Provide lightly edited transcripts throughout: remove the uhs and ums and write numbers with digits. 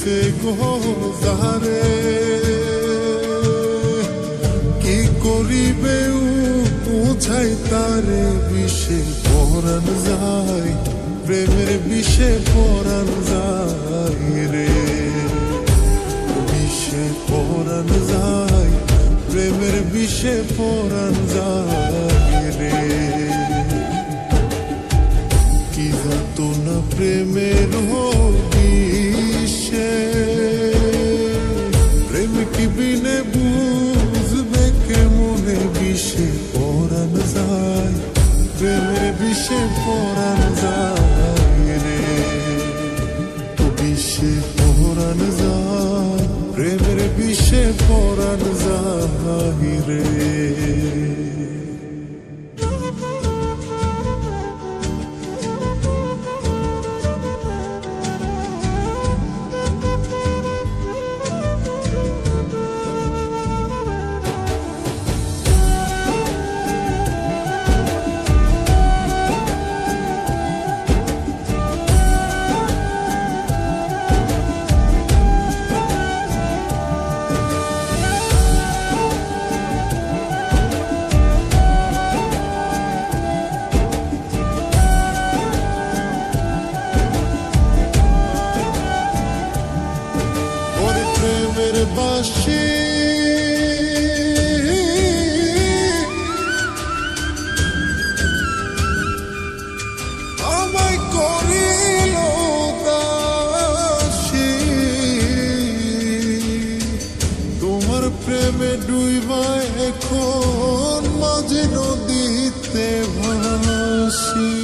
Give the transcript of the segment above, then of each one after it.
ধরছে গো যারে কি করিবে বুঝাই তারে বিষে পরাণ যায় প্রেমের বিষে পরাণ যায় রে বিষে পরাণ যায় প্রেমের বিষে পরাণ যায় রে কি যাতো না প্রেমের বিষে প্রেম কি বিনে বুঝবে কেমনে বিষে পরাণ যায় প্রেমের বিষে পরাণ যায় রে বিষে পরাণ যায় প্রেমের বিষে পরাণ যায় রে বাসি আমায় করিল দাসী তোমার প্রেমে ডুইবায় এখন মাঝে নদীতে ভাসি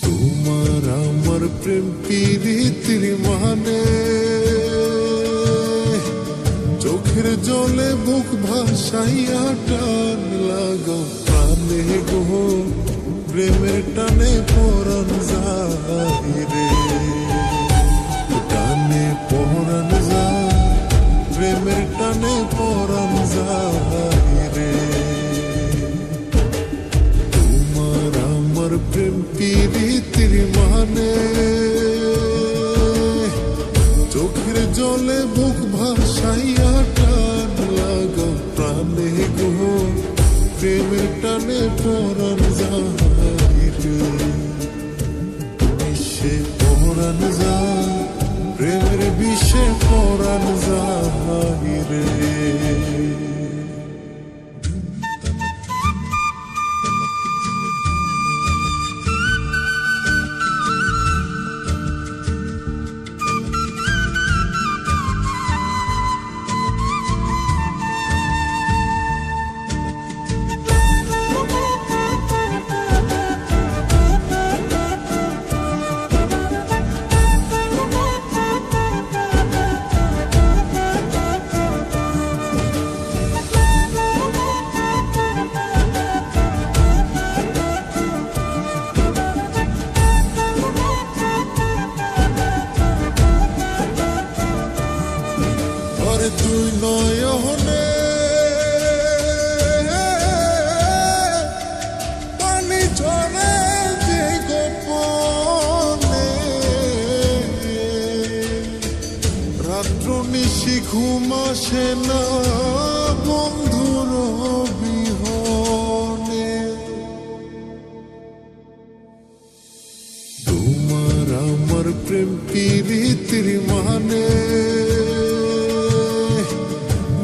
তোমার আমার প্রেম প্রীতির মানে চোখের জলে বুক ভাসাইয়া টান লাগাও প্রাণে গো প্রেমের টানে পরাণ যায় রে টানে পরাণ যায় প্রেমের টানে পরাণ যায় রে তোমার আমার প্রেম প্রীতির মানে চোখের জলে বুক ভাসাইয়া টান লাগাও প্রাণে গো প্রেমের টানে পরাণ যায় রে বিষে পরাণ যায় প্রেমের বিষে পরাণ যায় রে তুই নয়নে পানি ঝরে যে গোপনে রাত্র নিশি ঘুম আসে না বন্ধুর বিহনে তোমার আমার প্রেম প্রীতির মানে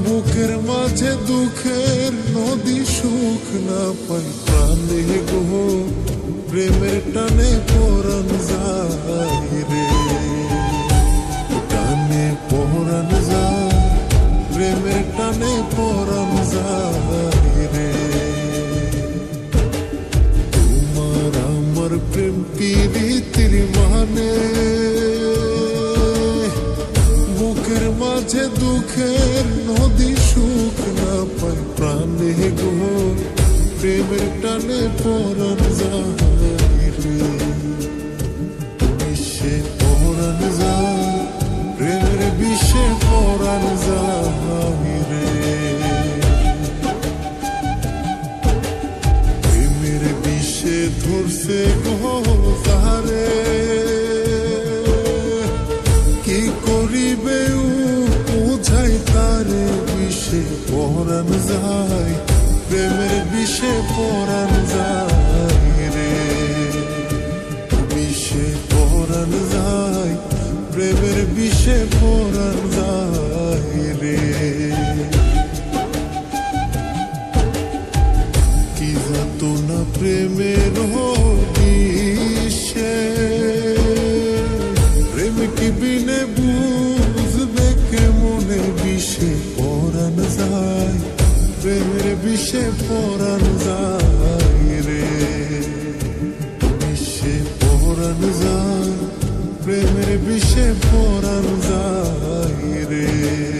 বুকের মাঝে দুঃখের নদী সুখ না পাই প্রাণে গো প্রেমের টানে পরাণ যায় রে টানে পরাণ যায় প্রেমের টানে পরাণ যায় রে তোমার আমার প্রেম প্রীতির মানে বুকের মাঝে দুঃখের নদী সুখ না পাই প্রাণে গো প্রেমের টানে পরাণ যায় রে বিষে পরাণ যায় প্রেমের বিষে পরাণ যায় রে প্রেমের বিষে ধরছে গো যারে বিষে পরাণ যায়, প্রেমের বিষে পরাণ যায় রে, বিষে পরাণ যায়, প্রেমের বিষে পরাণ যায় রে। কি যাতনা প্রেমের বিষে, প্রেম কি বিনে বুঝবে কেমনে, বিষে পরাণ যায়, প্রেমের বিষে পরাণ যায় রে, বিষে পরাণ যায়, প্রেমের বিষে পরাণ যায় রে।